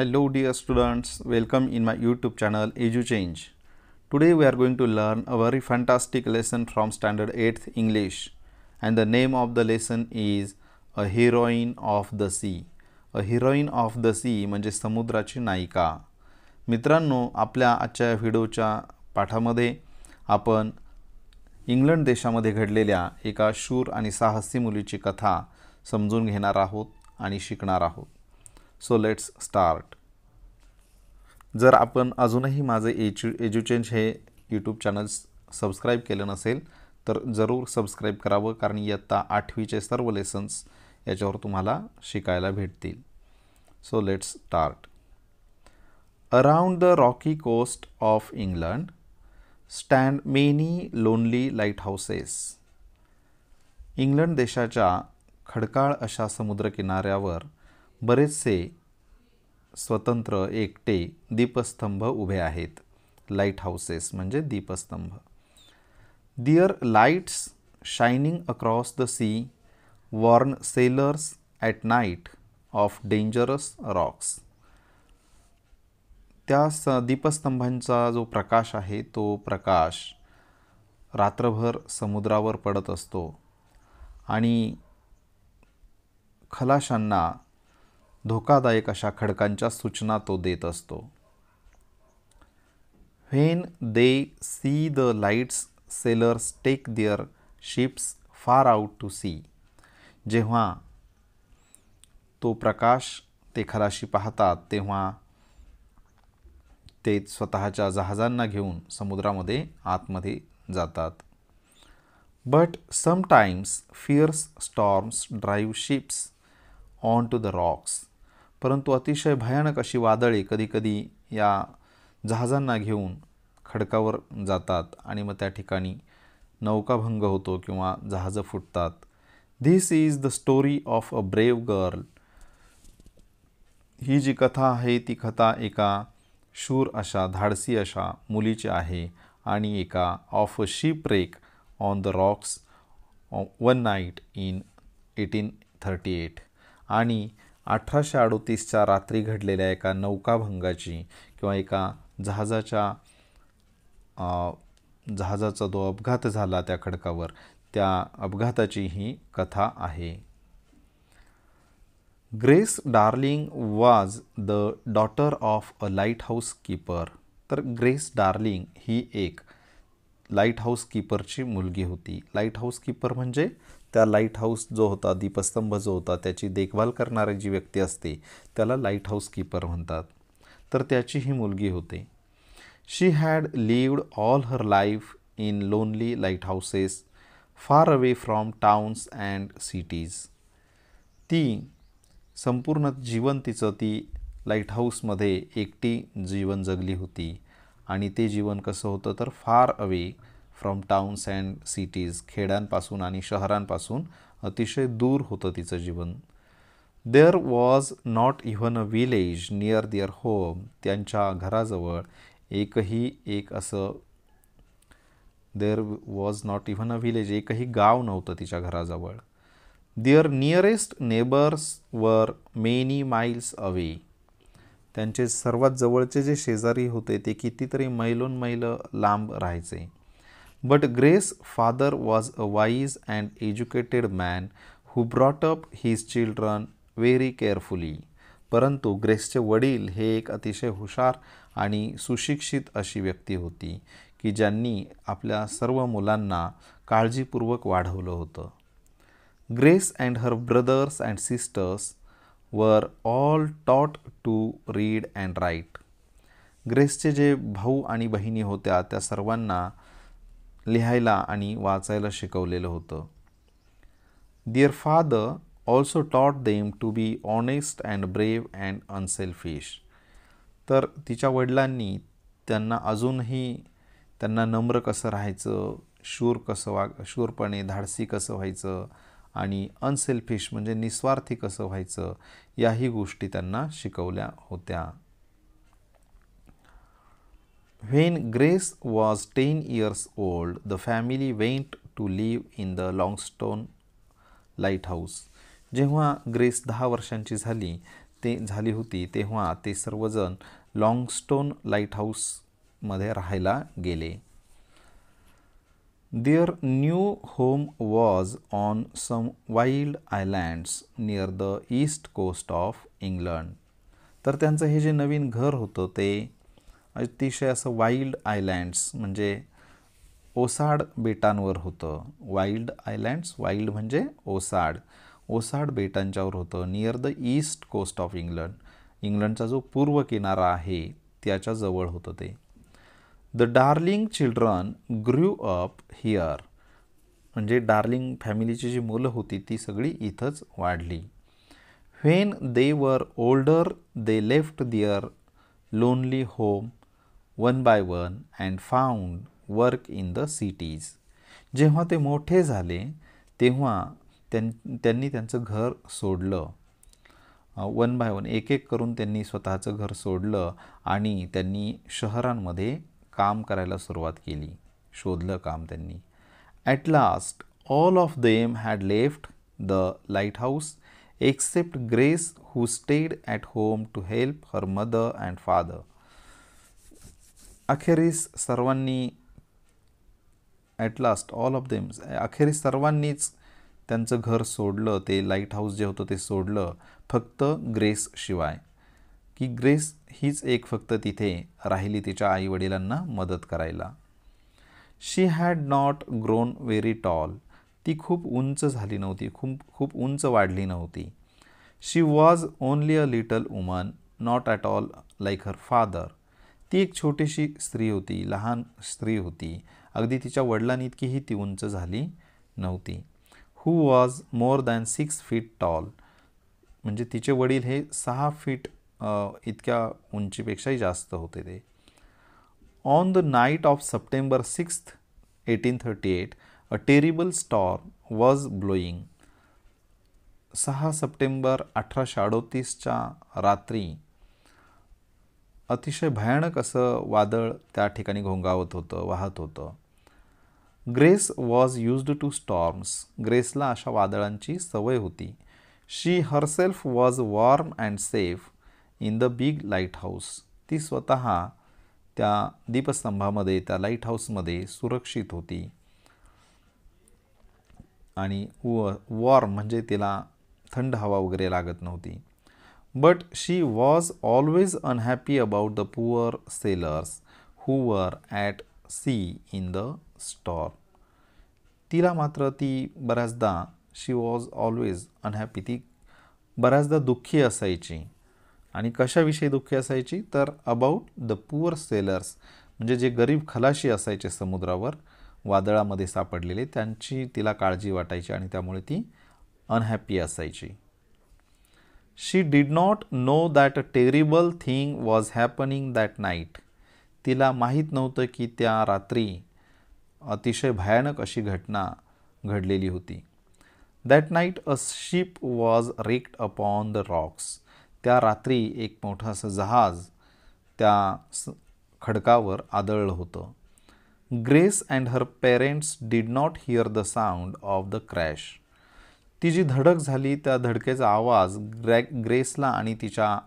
Hello dear students, welcome in my YouTube channel EduChange. Today we are going to learn a very fantastic lesson from standard 8th English, and the name of the lesson is A Heroine of the Sea. A Heroine of the Sea म्हणजे समुद्राची नायिका. मित्रांनो, आपल्या आजच्या व्हिडिओच्या पाठामध्ये आपण England देशामध्ये घडलेल्या एका शूर आणि साहसी मुलीची कथा समजून घेणार आहोत आणि शिकणार आहोत. So let's start. जर आपण अजूनही माझे एज्युचेंज हे यूट्यूब चॅनल सबस्क्राईब केलं नसेल तर जरूर सबस्क्राईब करावं, कारण इयत्ता 8वीचे सर्व लेसन्स याच्यावर तुम्हाला शिकायला भेटतील. So let's start. Around the rocky coast of England stand many lonely lighthouses. England देशाच्या खडकाळ अशा समुद्रकिनाऱ्यावर बरेचसे स्वतंत्र एकटे दीपस्तंभ उभे आहेत. लाईट हाऊसेस म्हणजे दीपस्तंभ. There lights shining across the sea warned sailors at night of dangerous rocks. त्या दीपस्तंभांचा जो प्रकाश आहे तो प्रकाश रात्रभर समुद्रावर पडत असतो आणि खलाशांना धोकादायक अशा खडकांच्या सूचना तो देत असतो. When they see the lights sailors take their ships far out to sea. जेव्हा तो प्रकाश ते खलाशी पाहतात तेव्हा ते स्वतःच्या जहाजांना घेऊन समुद्रामध्ये आतमध्ये जातात. But sometimes fierce storms drive ships on to the rocks. परंतु अतिशय भयानक अशी वादळे कधीकधी या जहाजांना घेऊन खडकावर जातात आणि मग त्या ठिकाणी नौकाभंग होतो किंवा जहाजं फुटतात. This is the story of a brave girl. ही जी कथा आहे ती कथा एका शूर अशा धाडसी अशा मुलीची आहे आणि एका of a shipwreck on the Roxx one night in 1838. आणि 1838च्या रात्री घडलेल्या एका नौकाभंगाची किंवा एका जहाजाचा जो अपघात झाला त्या खडकावर, त्या अपघाताची ही कथा आहे. Grace darling was the daughter of a light house keeper. तर ग्रेस डार्लिंग ही एक लाईट हाऊस कीपरची मुलगी होती. लाईट हाऊस कीपर म्हणजे त्या लाईट हाऊस जो होता, दीपस्तंभ जो होता, त्याची देखभाल करणारी जी व्यक्ती असते त्याला लाईट हाऊस कीपर म्हणतात. तर त्याची ही मुलगी होती. She had lived all her life in lonely lighthouses far away from towns and cities. ती संपूर्ण जीवन तिचं ती लाईट हाऊसमध्ये एकटी जीवन जगली होती. आणि ते जीवन कसं होतं तर far away from towns and cities, खेड्यांपासून आणि शहरांपासून अतिशय दूर होतं तिचं जीवन. There was not even a village near their home. त्यांच्या घराजवळ there was not even a village, एकही गाव नव्हतं तिच्या घराजवळ. Their nearest neighbours were many miles away. त्यांचे सर्वात जवळचे जे शेजारी होते ते कितीतरी मैलोन लांब राहायचे. But grace father was a wise and educated man who brought up his children very carefully. परंतु ग्रेसचे वडील हे एक अतिशय हुशार आणि सुशिक्षित अशी व्यक्ती होती की ज्यांनी आपल्या सर्व मुलांना काळजीपूर्वक वाढवलं होतं. Grace and her brothers and sisters were all टॉट टू रीड अँड राईट. ग्रेसचे जे भाऊ आणि बहिणी होत्या त्या सर्वांना लिहायला आणि वाचायला शिकवलेलं होतं. Their father also taught them to be honest and brave and unselfish. तर तिच्या वडिलांनी त्यांना नम्र कसं राहायचं, शूरपणे धाडसी कसं व्हायचं आणि अनसेल्फिश म्हणजे निस्वार्थी कसं व्हायचं, याही गोष्टी त्यांना शिकवल्या होत्या. When Grace was 10 years old, the family went to live in the Longstone lighthouse. जेव्हा ग्रेस 10 वर्षांची झाली ते झाली होती तेव्हा ते सर्वजण लॉंगस्टोन लाईट हाऊसमध्ये राहायला गेले. Their new home was on some wild islands near the east coast of England. तर त्यांचं हे जे नवीन घर होतं ते अतिशय असं वाईल्ड आयलँड्स म्हणजे ओसाड बेटांवर होतं. वाईल्ड आयलँड्स, वाईल्ड म्हणजे ओसाड, ओसाड बेटांच्यावर होतं. Near the east coast of England, इंग्लंडचा जो पूर्व किनारा आहे त्याच्या जवळ होतं ते. The Darling children grew up here, म्हणजे डार्लिंग फॅमिलीची जी मुलं होती ती सगळी इथंच वाढली. When they were older they left their lonely home one by one and found work in the cities. जेव्हा ते मोठे झाले तेव्हा त्यांनी त्यांचं घर सोडलं. वन बाय वन, एक एक करून त्यांनी स्वतःचं घर सोडलं आणि त्यांनी शहरांमध्ये काम करायला सुरुवात केली, शोधलं काम त्यांनी. At last all of them had left the lighthouse except Grace who stayed at home to help her mother and father. अखेरीस सर्वांनी, at last all of them, अखेरीस सर्वांनीच त्यांचं घर सोडलं, ते लाईट हाऊस जे होतं ते सोडलं, फक्त ग्रेस शिवाय, की ग्रेस हीच एक फक्त तिथे राहिली तिच्या आईवडिलांना मदत करायला. She had not grown very tall, ती खूप उंच झाली नव्हती, खूप उंच वाढली नव्हती. She was only a little woman not at all like her father, ती एक छोटीशी स्त्री होती, लहान स्त्री होती, अगदी तिच्या वडिलांनी इतकीही ती उंच झाली नव्हती. Who was more than 6 feet tall, म्हणजे तिचे वडील हे 6 feet इतक्या उंचीपेक्षाही जास्त होते ते. On the night of September 6th 1838 a terrible storm was blowing. 6 September 1838च्या रात्री अतिशय भयानक असं वादळ त्या ठिकाणी घोंगावत होतं, वाहत होतं. Grace was used to storms, ग्रेसला अशा वादळांची सवय होती. She herself was warm and safe in the big lighthouse, ती स्वतः त्या दीपस्तंभामध्ये, त्या लाईट हाऊसमध्ये सुरक्षित होती. आणि वॉर्म म्हणजे तिला थंड हवा वगैरे लागत नव्हती. But she was always unhappy about the poor sailors who were at sea in the storm. तिला मात्र ती बऱ्याचदा, शी वॉज ऑलवेज अनहॅपी, ती बऱ्याचदा दुःखी असायची. आणि कशाविषयी दुःखी असायची तर अबाउट द पुअर सेलर्स, म्हणजे जे गरीब खलाशी असायचे समुद्रावर वादळामध्ये सापडलेले, त्यांची तिला काळजी वाटायची आणि त्यामुळे ती अनहॅपी असायची. She did not know that a terrible thing was happening that night, तिला माहीत नव्हतं की त्या रात्री अतिशय भयानक अशी घटना घडलेली होती. That night a ship was wrecked upon the rocks, त्या रात्री एक मोठं असं जहाज त्या खडकावर आदळलं होतं. Grace and her parents did not here the sound of the crash, ती जी धडक झाली त्या धडकेचा आवाज ग्रेसला आणि तिच्या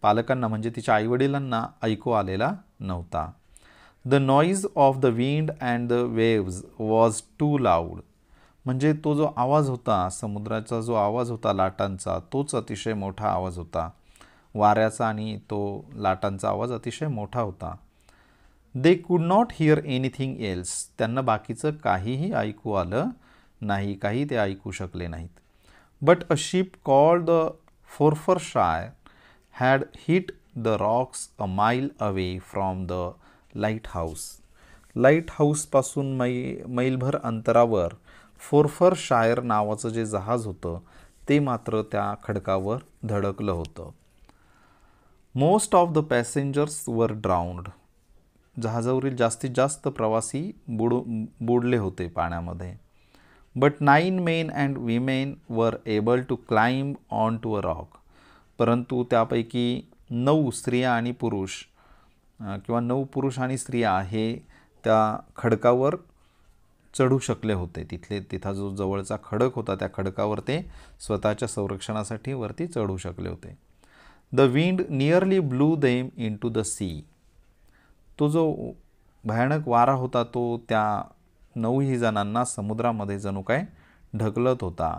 पालकांना म्हणजे तिच्या आईवडिलांना ऐकू आलेला नव्हता. The noise of the wind and the waves was too loud, म्हणजे तो जो आवाज होता, समुद्राचा जो आवाज होता लाटांचा, तोच अतिशय मोठा आवाज होता. वाऱ्याचा आणि तो लाटांचा आवाज अतिशय मोठा होता. They could not here anything else, त्यांना बाकीचं काहीही ऐकू आलं नाही, काही ते ऐकू शकले नाहीत. But a ship called the Forfarshire had hit the rocks a mile away from the lighthouse, लाईट हाऊसपासून मैलभर अंतरावर फोर्फरशायर नावाचं जे जहाज होतं ते मात्र त्या खडकावर धडकलं होतं. Most of the passengers were drowned, जहाजावरील जास्तीत जास्त प्रवासी बुडले होते पाण्यामध्ये. But 9 men and women were able to climb onto a rock, परंतु त्यापैकी 9 स्त्रिया आणि पुरुष किंवा 9 पुरुष आणि स्त्रिया हे त्या खडकावर चढू शकले होते. तिथं जो जवळचा खडक होता त्या खडकावर ते स्वतःच्या संरक्षणासाठी वरती चढू शकले होते. The wind nearly blew them into the sea. तो जो भयानक वारा होता तो त्या 9ही जणांना समुद्रामध्ये जणू काय ढकलत होता.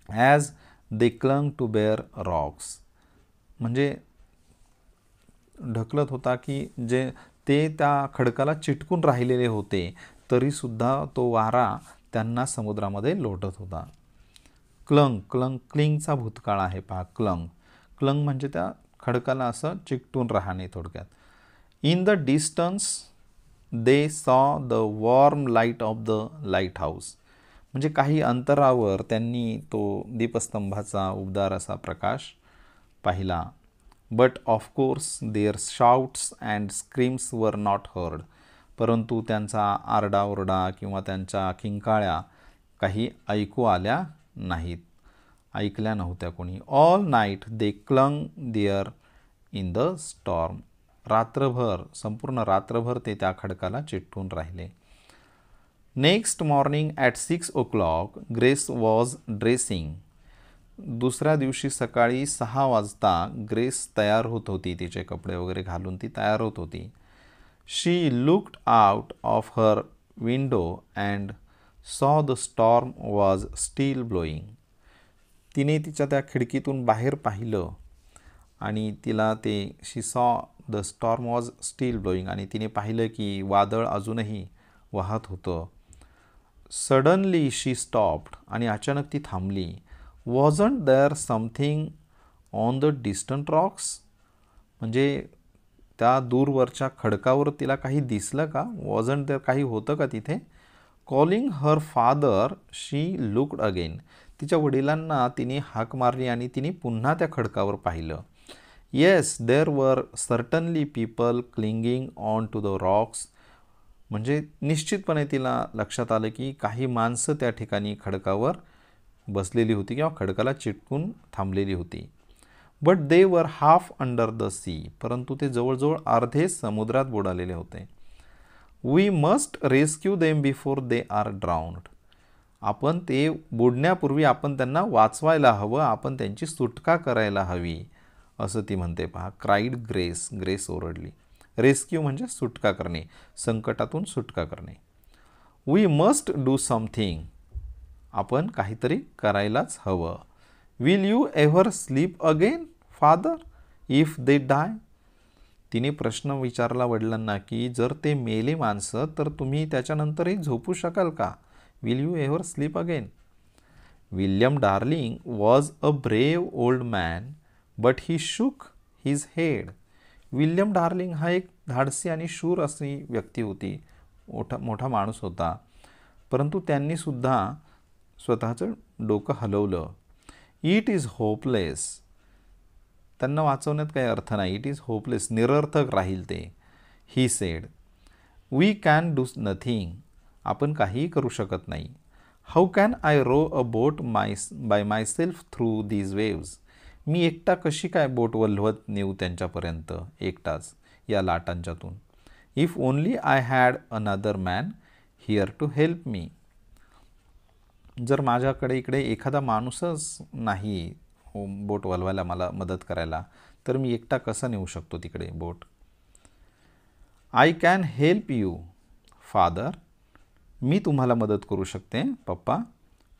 As they clung to bare rocks, म्हणजे ढकलत होता की जे ते त्या खडकाला चिटकून राहिलेले होते तरीसुद्धा तो वारा त्यांना समुद्रामध्ये लोटत होता. क्लंग, क्लिंगचा भूतकाळ आहे पहा. क्लंग म्हणजे त्या खडकाला असं चिकटून राहणे थोडक्यात. In the distance they saw the warm light of the lighthouse, म्हणजे काही अंतरावर त्यांनी तो दीपस्तंभाचा उबदार असा प्रकाश पाहिला. But of course their shouts and screams were not heard, परंतु त्यांचा आरडाओरडा किंवा त्यांच्या किंकाळ्या काही ऐकू आल्या नाहीत, ऐकल्या नव्हत्या कोणी. All night they clung there in the storm, रात्रभर, संपूर्ण रात्रभर ते त्या खडकाला चिटकून राहिले. Next morning at 6 o'clock Grace was dressing. दुसऱ्या दिवशी सकाळी 6 वाजता ग्रेस तयार होत होती, तिचे कपडे वगैरे घालून ती तयार होत होती. She looked out of her window and saw the storm was still blowing. तिने तिच्या त्या खिडकीतून बाहेर पाहिलं आणि तिला ते शी सॉ the storm was still blowing, आणि तिने पाहिलं की वादळ अजूनही वाहत होतं. सडनली शी स्टॉप्ड, आणि अचानक ती थांबली. Wasn't there something on the distant rocks, म्हणजे त्या दूरवरच्या खडकावर तिला काही दिसलं का? वॉजंट देअर, काही होतं का तिथे? कॉलिंग हर फादर शी लुक्ड अगेन, तिच्या वडिलांना तिने हाक मारली आणि तिने पुन्हा त्या खडकावर पाहिलं. Yes there were certainly people clinging on to the rocks, म्हणजे निश्चितपणे तिला लक्षात आलं की काही माणसं त्या ठिकाणी खडकावर बसलेली होती किंवा खडकाला चिटकून थांबलेली होती. बट दे वर हाफ अंडर द सी, परंतु ते जवळजवळ अर्धे समुद्रात बुडालेले होते. We must rescue them before they are drowned, आपण ते बुडण्यापूर्वी आपण त्यांना वाचवायला हवं, आपण त्यांची सुटका करायला हवी, असं ती म्हणते पहा. क्राईड ग्रेस, ग्रेस ओरडली. रेस्क्यू म्हणजे सुटका करणे, संकटातून सुटका करणे. वी मस्ट डू समथिंग, आपण काहीतरी करायलाच हवं. Will you ever sleep again father if they die, तिने प्रश्न विचारला वडिलांना की जर ते मेले माणसं तर तुम्ही त्याच्यानंतरही झोपू शकाल का? Will you ever sleep again. William Darling was a brave old man but he shook his head. William darling हा एक धाडसी आणि शूर अशी व्यक्ती होती, मोठा माणूस होता, परंतु त्यांनीसुद्धा स्वतःचं डोकं हलवलं. इट इज होपलेस, त्यांना वाचवण्यात काही अर्थ नाही. इट इज होपलेस, निरर्थक राहील ते. He said. We can do nothing, आपण काहीही करू शकत नाही. How can I row a boat by myself through these waves, मी एकटा कशी काय बोट वल्हवत नेऊ त्यांच्यापर्यंत एकटाच या लाटांच्यातून. If only I had another man here to help me, जर माझ्याकडे इकडे एखादा माणूसच नाही बोट वलवायला, मला मदत करायला, तर मी एकटा कसा नेऊ शकतो तिकडे boat. I can help you father, मी तुम्हाला मदत करू शकते पप्पा.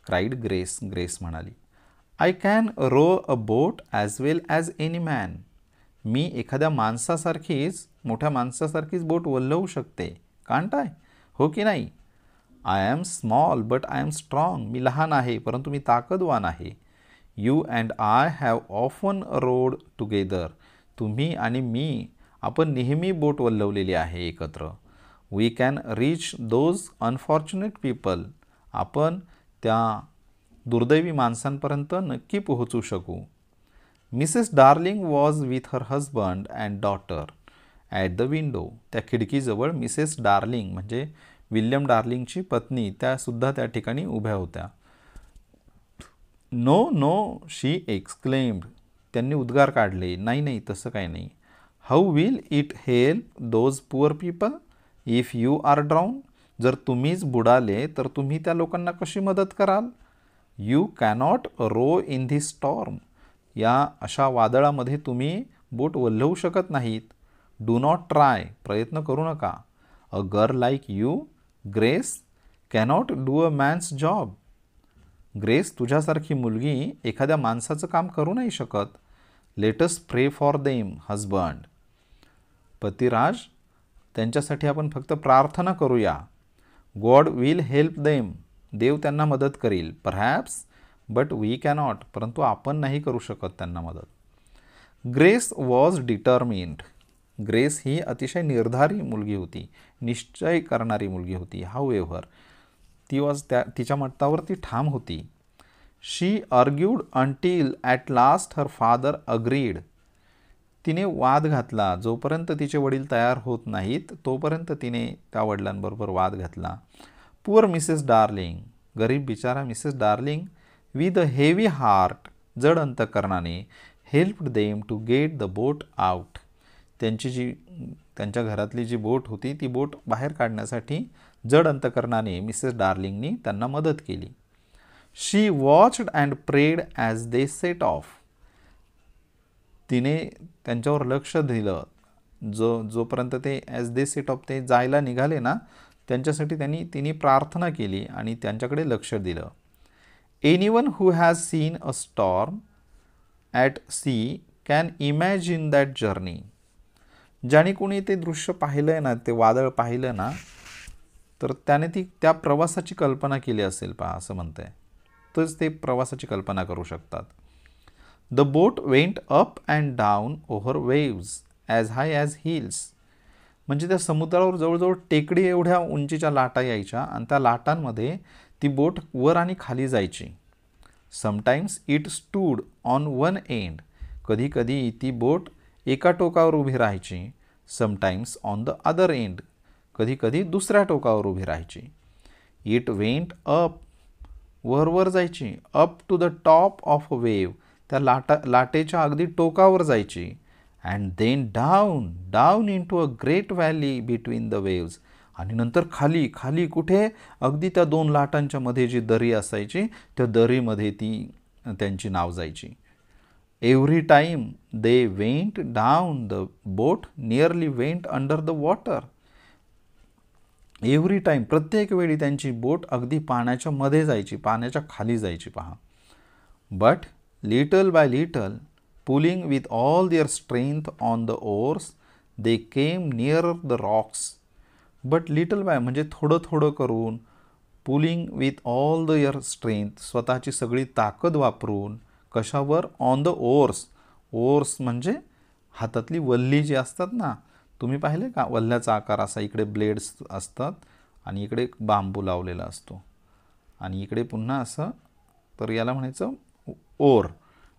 क्राईड ग्रेस, ग्रेस म्हणाली. I can row a boat as well as any man, मी एखाद्या माणसासारखीच, मोठ्या माणसासारखीच बोट वल्हवू शकते, कांट आय, हो की नाही. I am small but I am strong, मी लहान आहे परंतु मी ताकदवान आहे. You and I have often rowed together, तुम्ही आणि मी, आपण नेहमी बोट वल्हवलेली आहे एकत्र. We can reach those unfortunate people, आपण त्या दुर्दैवी माणसांपर्यंत नक्की पोहोचू शकू. Mrs Darling was with her husband and daughter at the window, त्या खिडकीजवळ मिसेस डार्लिंग म्हणजे विल्यम डार्लिंगची पत्नी, त्यासुद्धा त्या ठिकाणी उभ्या होत्या. नो नो शी एक्सक्लेम्ड, त्यांनी उद्गार काढले, नाही नाही तसं काही नाही. How will it help those poor people if you are drown, जर तुम्हीच बुडाले तर तुम्ही त्या लोकांना कशी मदत कराल. यू कॅनॉट रो इन धी स्टॉर्म, या अशा वादळामध्ये तुम्ही बोट वल्हवू शकत नाहीत. डू नॉट ट्राय, प्रयत्न करू नका. A girl like you, Grace, cannot do a man's job. Grace, तुझ्यासारखी मुलगी एखाद्या माणसाचं काम करू नाही शकत. लेट अस प्रे फॉर देम हजबंड. पतिराज, त्यांच्यासाठी आपण फक्त प्रार्थना करूया. गॉड विल हेल्प देम, देव त्यांना मदत करील. परहॅप्स बट वी कॅनॉट, परंतु आपण नाही करू शकत त्यांना मदत. ग्रेस वॉज डिटर्मिन्ड, ग्रेस ही अतिशय निर्धारी मुलगी होती, निश्चय करणारी मुलगी होती. हाऊएव्हर, तिच्या मतावर ती ठाम होती. She argued until at last her father agreed, तिने वाद घातला. जोपर्यंत तिचे वडील तयार होत नाहीत तोपर्यंत तिने त्या वडिलांबरोबर वाद घातला. पुअर मिसेस डार्लिंग, गरीब बिचारा Mrs Darling, with a heavy heart, जड अंतकरणाने, helped them to get the boat out, त्यांच्या घरातली जी बोट होती ती बोट बाहेर काढण्यासाठी जड अंतकरणाने मिसेस डार्लिंगनी त्यांना मदत केली. She watched and prayed as they set off, तिने त्यांच्यावर लक्ष दिलं. जोपर्यंत ते ॲज दे सेट ऑफ, ते जायला निघाले ना, त्यांच्यासाठी तिने प्रार्थना केली आणि त्यांच्याकडे लक्ष दिलं. Anyone who has seen a storm at sea can imagine that journey, ज्याने कोणी ते दृश्य पाहिलं आहे ना, ते वादळ पाहिलं ना, तर त्याने त्या प्रवासाची कल्पना केली असेल पहा, असं म्हणतंय. तरच ते प्रवासाची कल्पना करू शकतात. The boat went up and down over waves as high as hills, म्हणजे त्या समुद्रावर जवळजवळ टेकडी एवढ्या उंचीच्या लाटा यायच्या आणि त्या लाटांमध्ये ती बोट वर आणि खाली जायची. Sometimes it stood on one end, कधी कधी ती बोट एका टोकावर उभी राहायची. Sometimes on the other end, कधी कधी दुसऱ्या टोकावर उभी राहायची. इट वेंट अप, वर जायची. Up to the top of a wave, त्या लाटेच्या अगदी टोकावर जायची. And then down into a great valley between the waves, आणि नंतर खाली कुठे, अगदी त्या दोन लाटांच्या मध्ये जी दरी असायची त्या दरीमध्ये त्यांची नाव जायची. Every time they went down the boat nearly went under the water. Every time, प्रत्येक वेळी त्यांची बोट अगदी पाण्याच्या मध्ये जायची, पाण्याच्या खाली जायची पहा. But little by little, pulling with all their strength on the oars, they came near the rocks. But little by म्हणजे थोडं करून, pulling with all their strength, स्वतःची सगळी ताकद वापरून. कशावर? On the ores. ओर्स म्हणजे हातातली वल्ली जी असतात ना, तुम्ही पाहिले का वल्ल्याचा आकार असा, इकडे ब्लेड्स असतात आणि इकडे बांबू लावलेला असतो आणि इकडे पुन्हा असं, तर याला म्हणायचं ओर.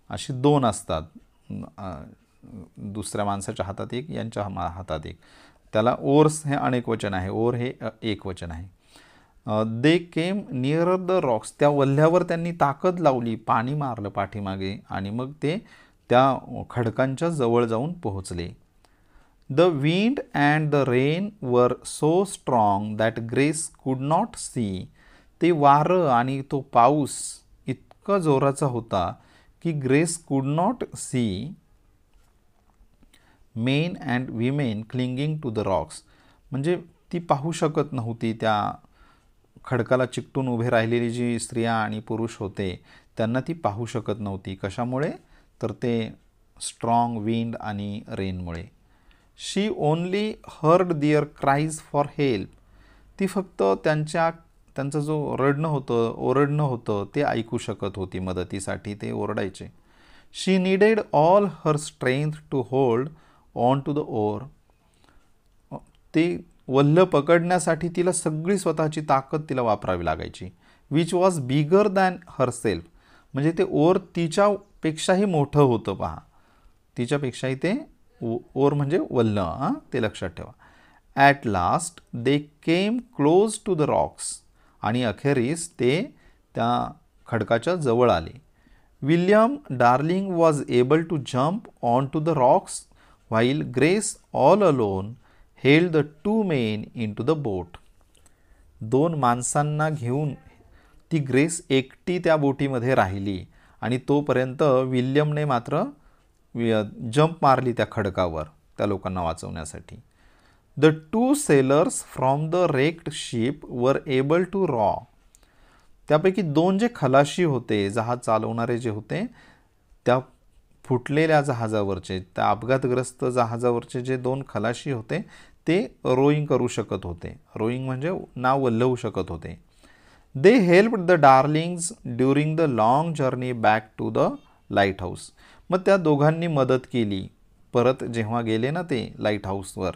अशी दोन असतात, दुसऱ्या माणसाच्या हातात एक, यांच्या हातात एक. त्याला ओर्स हे अनेक वचन आहे, ओर हे एक वचन आहे. दे केम नियर द रॉक्स, त्या वल्ह्यावर त्यांनी ताकद लावली, पाणी मारलं पाठीमागे आणि मग ते त्या खडकांच्या जवळ जाऊन पोहोचले. The wind and the rain वर so strong that grace could not C. ते वारं आणि तो पाऊस इतका जोराचा होता की Grace could not see men and women clinging to the rocks, म्हणजे ती पाहू शकत नव्हती. त्या खडकाला चिकटून उभे राहिलेली जी स्त्रिया आणि पुरुष होते त्यांना ती पाहू शकत नव्हती. कशामुळे? तर ते स्ट्रॉंग विंड आणि रेनमुळे. She only heard their cries for help. ती फक्त त्यांचं जो ओरडणं होतं ते ऐकू शकत होती. मदतीसाठी ते ओरडायचे. She needed all her strength to hold on to the oar. ते वल्ह पकडण्यासाठी तिला सगळी स्वतःची ताकद तिला वापरावी लागायची. Which was bigger than herself, म्हणजे ते ओर तिच्यापेक्षाही मोठं होतं पहा. तिच्यापेक्षाही ते ओर म्हणजे वल्ह, ते लक्षात ठेवा. At last they came close to the rocks, आणि अखेरीस ते त्या खडकाच्या जवळ आले. William Darling was able to jump on to the rocks while Grace all alone held the two men into the boat. दोन माणसांना घेऊन ती ग्रेस एकटी त्या बोटीमध्ये राहिली आणि तोपर्यंत विल्यमने मात्र जंप मारली त्या खडकावर त्या लोकांना वाचवण्यासाठी. The two sailors from the wrecked ship were able to row. त्यापैकी 2 जे खलाशी होते, जहाज चालवणारे जे होते, त्या फुटलेल्या जहाजावरचे, त्या अपघातग्रस्त जहाजावरचे जे 2 खलाशी होते ते रोईंग करू शकत होते. रोईंग म्हणजे नाव वल्हवू शकत होते. They helped the Darlings during the long journey back to the lighthouse. मग त्या दोघांनी मदत केली. परत जेव्हा गेले ना ते लाईट हाऊसवर,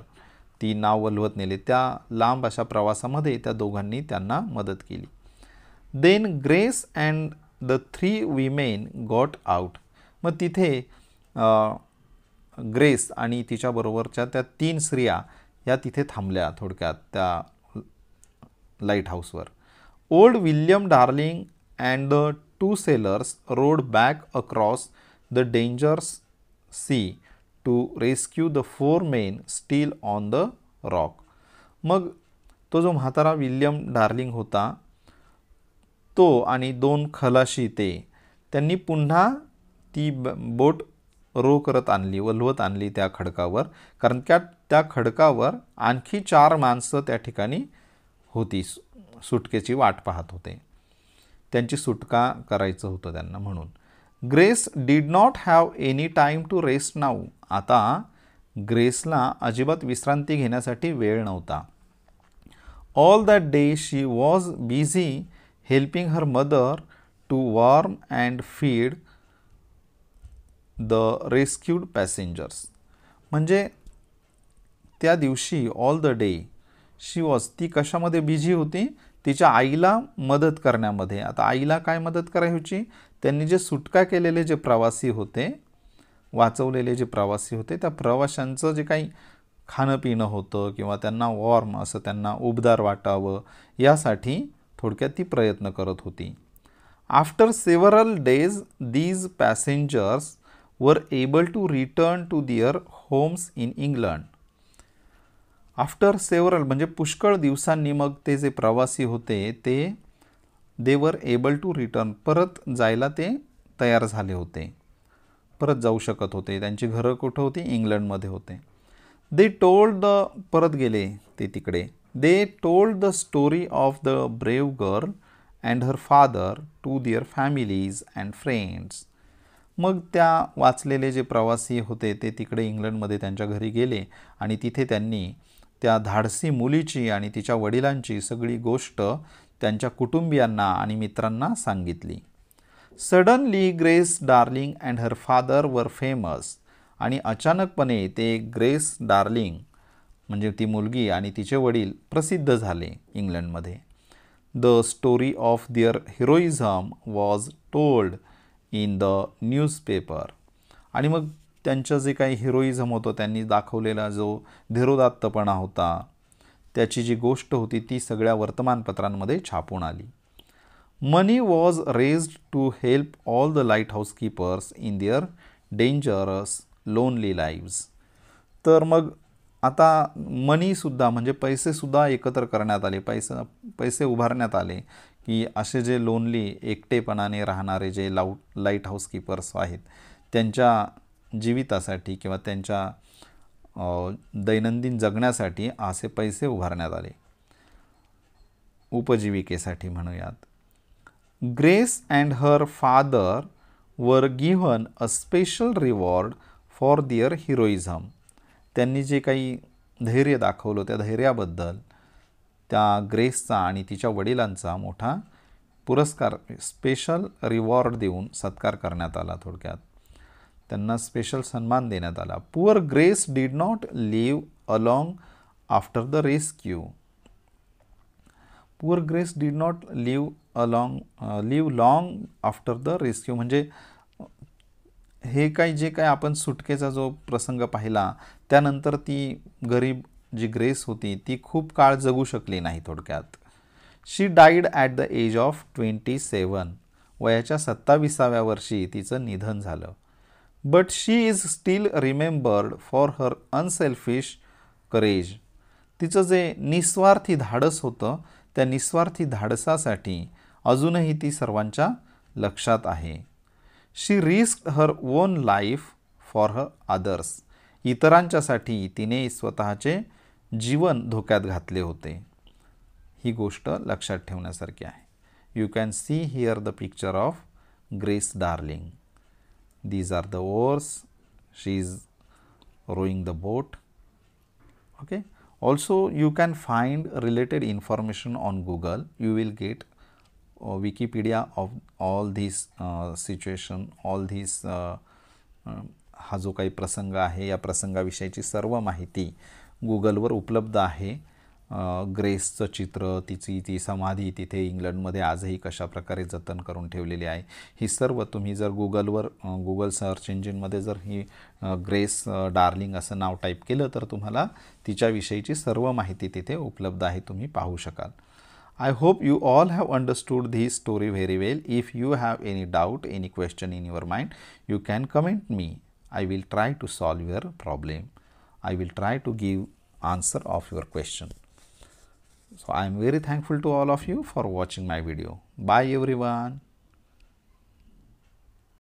ती नाव वल्हवत नेले, त्या लांब अशा प्रवासामध्ये त्या दोघांनी त्यांना मदत केली. Then Grace and the 3 women got out. मग तिथे ग्रेस आणि तिच्याबरोबरच्या त्या 3 स्त्रिया या तिथे थांबल्या थोडक्यात त्या लाईट हाऊसवर. Old William Darling and the 2 sailors rowed back across the dangerous sea to rescue the 4 men still on the rock. मग तो जो म्हातारा विल्यम डार्लिंग होता तो आणि 2 खलाशी त्यांनी पुन्हा ती बोट रो करत आणली, वल्हवत आणली त्या खडकावर, कारण त्या खडकावर आणखी 4 माणसं त्या ठिकाणी होती, सुटकेची वाट पाहत होते. त्यांची सुटका करायचं होतं त्यांना म्हणून. Grace did not have any time to rest now. आता ग्रेसला अजिबात विश्रांती घेण्यासाठी वेळ नव्हता. All that day she was busy helping her mother to warm and feed the rescued passengers. म्हणजे त्या दिवशी all the day she was, ती कशामध्ये बिझी होती? तिच्या आईला मदत करण्यामध्ये. आता आईला काय मदत करायची? त्यांनी जे सुटका केलेले जे प्रवासी होते, वाचवलेले जे प्रवासी होते, त्या प्रवाशांचं जे काही खाणं पिणं होतं किंवा त्यांना वॉर्म असं त्यांना उबदार वाटावं यासाठी थोडक्यात ती प्रयत्न करत होती. After several days these passengers were able to return to their homes in England. After several म्हणजे पुष्कळ दिवसांनी मग ते जे प्रवासी होते ते दे वर एबल टू रिटर्न, परत जायला ते तयार झाले होते, परत जाऊ शकत होते. त्यांची घरं कुठं होती? इंग्लंडमध्ये होते. दे टोल्ड द, परत गेले ते तिकडे. They told the story of the brave girl and her father to their families and friends. मग त्या वाचलेले जे प्रवासी होते ते तिकडे इंग्लंडमध्ये त्यांच्या घरी गेले आणि तिथे त्यांनी त्या धाडसी मुलीची आणि तिच्या वडिलांची सगळी गोष्ट त्यांच्या कुटुंबियांना आणि मित्रांना सांगितली. Suddenly grace darling and her father वर फेमस. आणि अचानकपणे ते ग्रेस डार्लिंग म्हणजे ती मुलगी आणि तिचे वडील प्रसिद्ध झाले इंग्लंडमध्ये. The story of their heroism was told in the newspaper. आणि मग त्यांचं जे काही हिरोइझम होतं, त्यांनी दाखवलेला जो धीरोदात्तपणा होता, त्याची जी गोष्ट होती ती सगळ्या वर्तमानपत्रांमध्ये छापून आली. Money was raised to help all the lighthouse keepers in their dangerous lonely lives. तर मग आता मनीसुद्धा म्हणजे पैसेसुद्धा एकत्र करण्यात आले, पैसे उभारण्यात आले की असे जे लोनली एकटेपणाने राहणारे जे लाईट हाऊस कीपर्स आहेत त्यांच्या जीवितासाठी किंवा त्यांच्या दैनंदिन जगण्यासाठी असे पैसे उभारण्यात आले, उपजीविकेसाठी म्हणूयात. Grace and her father were given a special reward for their heroism. त्यांनी जे काही धैर्य दाखवलं त्या धैर्याबद्दल त्या ग्रेसचा आणि तिच्या वडिलांचा मोठा पुरस्कार, स्पेशल रिवॉर्ड देऊन सत्कार करण्यात आला. थोडक्यात त्यांना स्पेशल सन्मान देण्यात आला. Poor Grace did not live along after the rescue. Poor Grace did not live long after the rescue म्हणजे हे काही जे काय आपण सुटकेचा जो प्रसंग पाहिला त्यानंतर ती गरीब जी ग्रेस होती ती खूप काळ जगू शकली नाही. थोडक्यात she died at the age of 27. वयाच्या 27व्या वर्षी तिचं निधन झालं. But she is still remembered for her unselfish courage. तिचं जे निस्वार्थी धाडस होतं त्या निस्वार्थी धाडसासाठी अजूनही ती सर्वांच्या लक्षात आहे. She risk her own life for her others. इतरांच्यासाठी तिने स्वतःचे जीवन धोक्यात घातले होते. ही गोष्ट लक्षात ठेवण्यासारखी आहे. You can see here the picture of grace darling. These are the oars. She is rowing the boat. Okay. Also, you can find related information on Google. You will get Wikipedia of all these situation, all these हा जो काही प्रसंग आहे या प्रसंगाविषयीची सर्व माहिती गुगलवर उपलब्ध आहे. ग्रेसचं चित्र, तिची ती समाधी तिथे इंग्लंडमध्ये आजही कशा प्रकारे जतन करून ठेवलेली आहे, ही सर्व तुम्ही जर गुगल सर्च इंजिनमध्ये जर ही ग्रेस डार्लिंग असं नाव टाईप केलं तर तुम्हाला तिच्याविषयीची सर्व माहिती तिथे उपलब्ध आहे, तुम्ही पाहू शकाल. I hope you all have understood this story very well. If you have any doubt, any question in your mind, you can comment me. I will try to solve your problem. I will try to give answer of your question. So I am very thankful to all of you for watching my video. Bye everyone.